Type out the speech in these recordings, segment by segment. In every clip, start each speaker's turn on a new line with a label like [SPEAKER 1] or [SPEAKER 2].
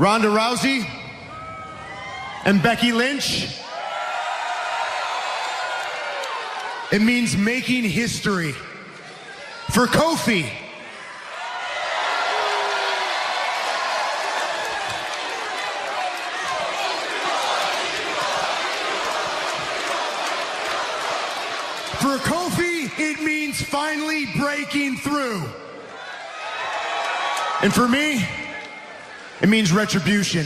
[SPEAKER 1] Ronda Rousey and Becky Lynch. It means making history. For Kofi, it means finally breaking through. And for me, it means retribution.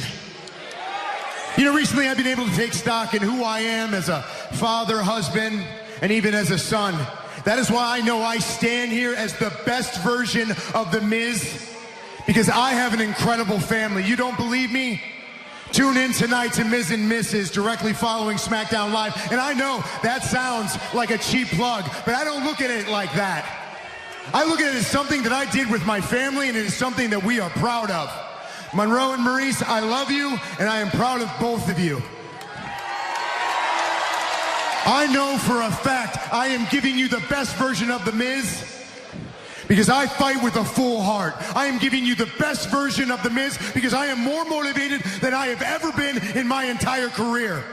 [SPEAKER 1] You know, recently I've been able to take stock in who I am as a father, husband, and even as a son. That is why I know I stand here as the best version of The Miz, because I have an incredible family. You don't believe me? Tune in tonight to Miz and Mrs. directly following SmackDown Live. And I know that sounds like a cheap plug, but I don't look at it like that. I look at it as something that I did with my family, and it is something that we are proud of. Monroe and Maurice, I love you, and I am proud of both of you. I know for a fact I am giving you the best version of The Miz, because I fight with a full heart. I am giving you the best version of The Miz because I am more motivated than I have ever been in my entire career.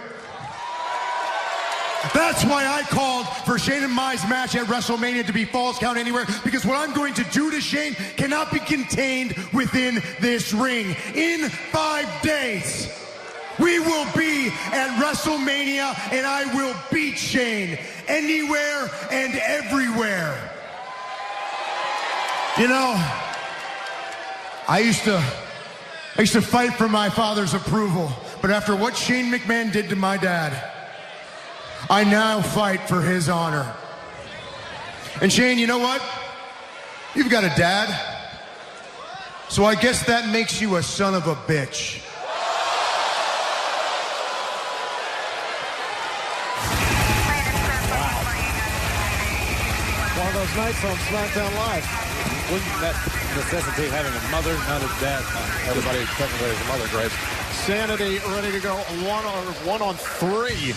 [SPEAKER 1] That's why I called for Shane and Mai's match at WrestleMania to be Falls Count Anywhere, because what I'm going to do to Shane cannot be contained within this ring. In 5 days, we will be at WrestleMania, and I will beat Shane anywhere and everywhere. You know, I used to fight for my father's approval, but after what Shane McMahon did to my dad, I now fight for his honor. And Shane, you know what? You've got a dad, so I guess that makes you a son of a bitch.
[SPEAKER 2] One of those nights on SmackDown Live. Wouldn't that necessitate having a mother, not a dad? Everybody technically has a mother, Grace.
[SPEAKER 3] Sanity ready to go one on three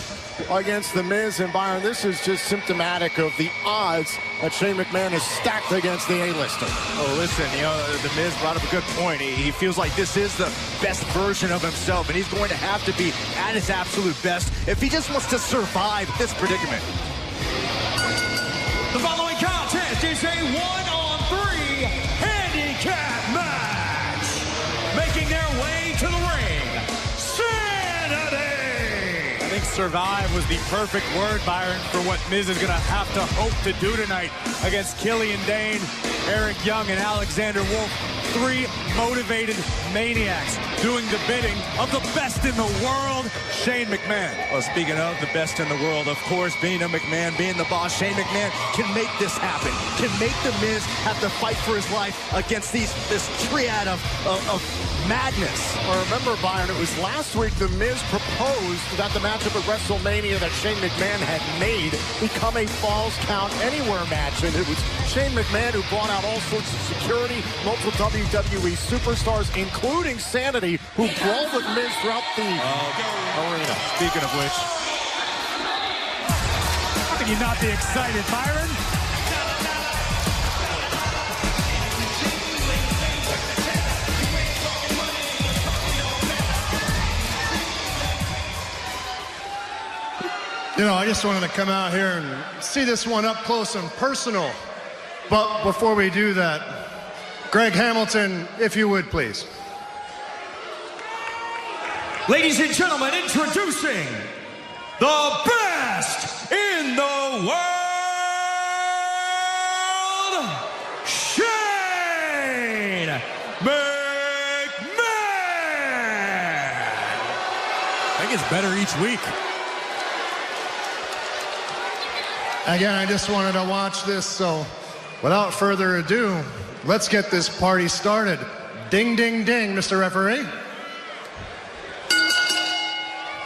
[SPEAKER 3] against The Miz and Byron. This is just symptomatic of the odds that Shane McMahon is stacked against the A-lister.
[SPEAKER 4] Oh, listen, you know, The Miz brought up a good point. He feels like this is the best version of himself, and he's going to have to be at his absolute best if he just wants to survive this predicament.
[SPEAKER 5] The following contest is a 1-on-3 handicap match. Making their way to the ring, Sanity!
[SPEAKER 2] I think survive was the perfect word, Byron, for what Miz is going to have to hope to do tonight against Killian Dane, Eric Young, and Alexander Wolf. 3 motivated maniacs doing the bidding of the best in the world, Shane McMahon.
[SPEAKER 4] Well, speaking of the best in the world, of course, being a McMahon, being the boss, Shane McMahon can make this happen, can make The Miz have to fight for his life against this triad of madness.
[SPEAKER 3] Well, remember, Byron, it was last week The Miz proposed that the matchup at WrestleMania that Shane McMahon had made become a Falls Count Anywhere match, and it was Shane McMahon who brought out all sorts of security, multiple WWE superstars, including Sanity, who brawled with Miz throughout the arena.
[SPEAKER 2] Speaking of which, how can you not be excited, Byron?
[SPEAKER 1] You know, I just wanted to come out here and see this one up close and personal. But before we do that, Greg Hamilton, if you would, please.
[SPEAKER 5] Ladies and gentlemen, introducing the best in the world, Shane McMahon!
[SPEAKER 2] I think it's better each week.
[SPEAKER 1] Again, I just wanted to watch this, so without further ado, let's get this party started. Ding, ding, ding, Mr. Referee.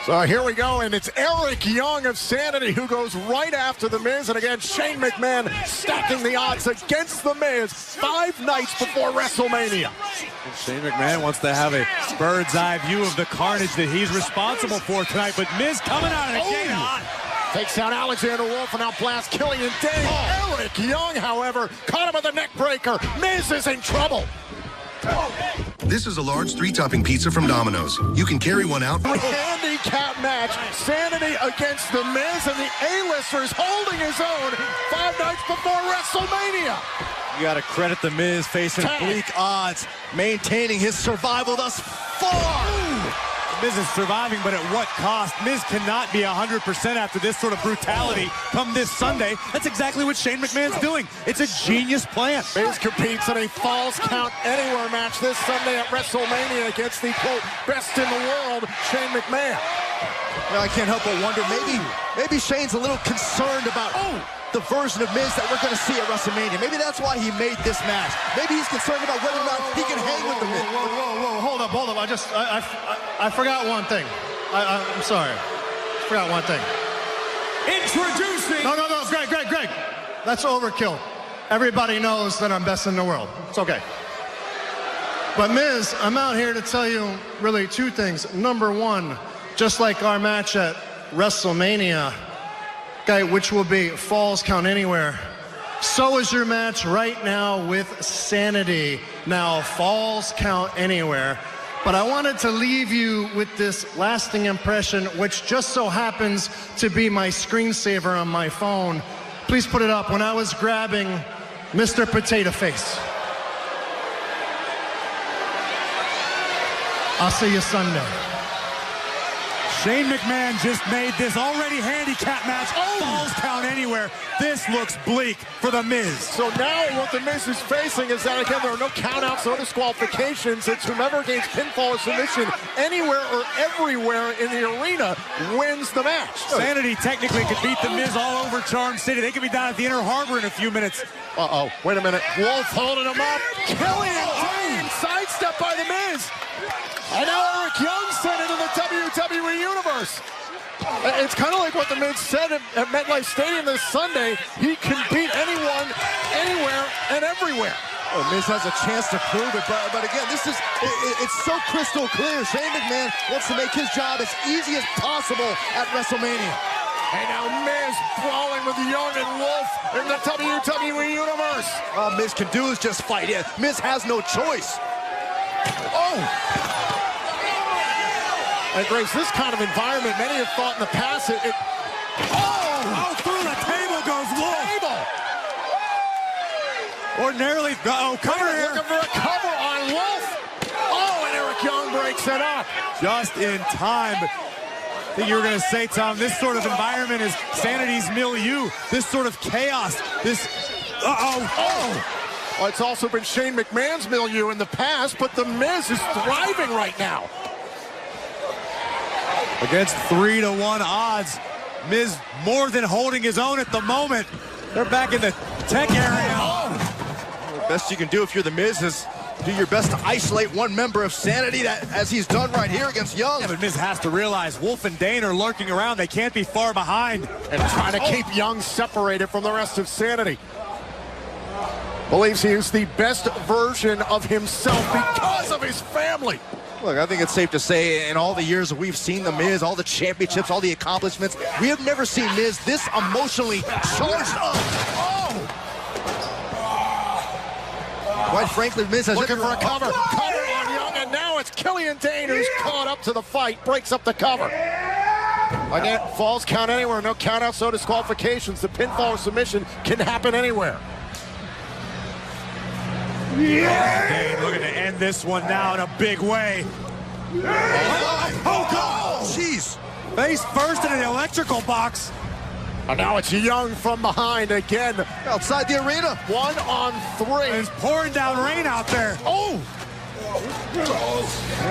[SPEAKER 3] So here we go, and it's Eric Young of Sanity who goes right after The Miz, and again, Shane McMahon stacking the odds against The Miz 5 nights before WrestleMania.
[SPEAKER 2] Shane McMahon wants to have a bird's eye view of the carnage that he's responsible for tonight, but Miz coming out of the gate hot.
[SPEAKER 3] Takes out Alexander Wolf and now blasts Killian Dane. Eric Young, however, caught him with a neck breaker. Miz is in trouble.
[SPEAKER 6] This is a large 3-topping pizza from Domino's. You can carry one out.
[SPEAKER 3] Handicap match. Sanity against The Miz, and the A-listers holding his own 5 nights before WrestleMania.
[SPEAKER 4] You got to credit The Miz facing bleak odds, maintaining his survival thus far.
[SPEAKER 2] Miz is surviving, but at what cost? Miz cannot be 100% after this sort of brutality come this Sunday. That's exactly what Shane McMahon's doing. It's a genius plan.
[SPEAKER 3] Miz competes in a Falls Count Anywhere match this Sunday at WrestleMania against the, quote, best in the world, Shane McMahon.
[SPEAKER 4] Well, I can't help but wonder, maybe Shane's a little concerned about the version of Miz that we're going to see at WrestleMania. Maybe that's why he made this match. Maybe he's concerned about whether or not he can hang with the Miz.
[SPEAKER 7] Whoa, hold up. I forgot one thing. I'm sorry. I forgot one thing.
[SPEAKER 5] Introducing...
[SPEAKER 7] No, Greg. That's overkill. Everybody knows that I'm best in the world. It's okay. But Miz, I'm out here to tell you really 2 things. Number 1, just like our match at WrestleMania, which will be Falls Count Anywhere, so is your match right now with Sanity. Now, Falls Count Anywhere. But I wanted to leave you with this lasting impression, which just so happens to be my screensaver on my phone. Please put it up. When I was grabbing Mr. Potato Face. I'll see you Sunday.
[SPEAKER 2] Shane McMahon just made this already handicap match Falls Count Anywhere. This looks bleak for The Miz.
[SPEAKER 3] So now what The Miz is facing is that, again, there are no countouts, no disqualifications. It's whomever gains pinfall or submission anywhere or everywhere in the arena wins the match.
[SPEAKER 2] Sanity technically could beat The Miz all over Charm City. They could be down at the Inner Harbor in a few minutes.
[SPEAKER 3] Uh-oh, wait a minute. Wolf holding him up. Killian Dane sidestep by The Miz. And now Eric Young sent it in the WWE Universe. It's kind of like what The Miz said at MetLife Stadium this Sunday. He can beat anyone, anywhere, and everywhere.
[SPEAKER 4] Well, Miz has a chance to prove it, but again, it's so crystal clear. Shane McMahon wants to make his job as easy as possible at WrestleMania.
[SPEAKER 3] And now Miz brawling with Young and Wolf in the WWE Universe.
[SPEAKER 4] All Miz can do is just fight. Yeah, Miz has no choice.
[SPEAKER 3] Oh! And Grace, this kind of environment, many have thought in the past, through
[SPEAKER 2] the table goes Wolf. Ordinarily, cover here.
[SPEAKER 3] Looking for a cover on Wolf. And Eric Young breaks it up.
[SPEAKER 2] Just in time. I think you were going to say, Tom, this sort of environment is Sanity's milieu. This sort of chaos.
[SPEAKER 3] Well, it's also been Shane McMahon's milieu in the past, but The Miz is thriving right now.
[SPEAKER 2] Against 3-1 odds, Miz more than holding his own at the moment. They're back in the tech area.
[SPEAKER 4] The best you can do if you're The Miz is do your best to isolate one member of Sanity, as he's done right here against Young.
[SPEAKER 2] Yeah, but Miz has to realize Wolf and Dane are lurking around. They can't be far behind.
[SPEAKER 3] And trying to keep Young separated from the rest of Sanity. Believes he is the best version of himself because of his family.
[SPEAKER 4] Look, I think it's safe to say in all the years that we've seen The Miz, all the championships, all the accomplishments, we have never seen Miz this emotionally charged up. Quite frankly, Miz has
[SPEAKER 3] looking for a cover. Cover on Young, and now it's Killian Dane who's caught up to the fight, breaks up the cover. Again, Falls Count Anywhere, no countouts, no disqualifications. The pinfall or submission can happen anywhere.
[SPEAKER 2] Dane looking to end this one now in a big way.
[SPEAKER 4] Jeez.
[SPEAKER 2] Face first in an electrical box.
[SPEAKER 3] And now it's Young from behind again.
[SPEAKER 4] Outside the arena.
[SPEAKER 3] 1 on 3.
[SPEAKER 2] It's pouring down rain out there.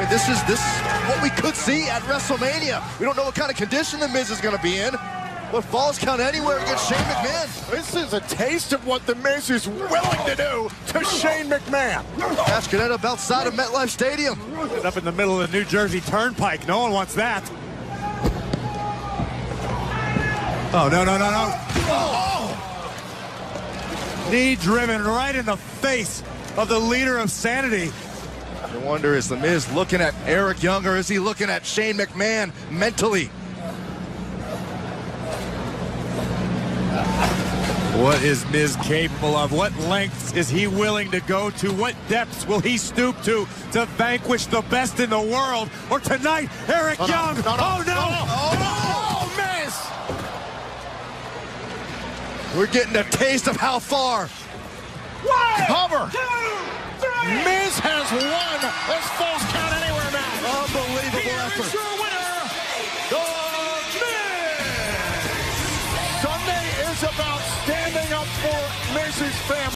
[SPEAKER 4] This is what we could see at WrestleMania. We don't know what kind of condition The Miz is going to be in. But Falls Count Anywhere against Shane McMahon.
[SPEAKER 3] This is a taste of what The Miz is willing to do to Shane McMahon.
[SPEAKER 4] Match could end up outside of MetLife Stadium.
[SPEAKER 2] Up in the middle of the New Jersey Turnpike. No one wants that. No. Knee driven right in the face of the leader of Sanity.
[SPEAKER 4] I wonder, is The Miz looking at Eric Young, or is he looking at Shane McMahon mentally?
[SPEAKER 2] What is Miz capable of? What lengths is he willing to go to? What depths will he stoop to vanquish the best in the world? Or tonight, Eric Young. Oh, no!
[SPEAKER 3] Miz!
[SPEAKER 4] We're getting a taste of how far.
[SPEAKER 3] Cover. Miz has won this Falls Count Anywhere match.
[SPEAKER 4] Unbelievable
[SPEAKER 5] Here
[SPEAKER 4] effort.
[SPEAKER 5] is your winner, The Miz!
[SPEAKER 3] Sunday is about standing up for Miz's family.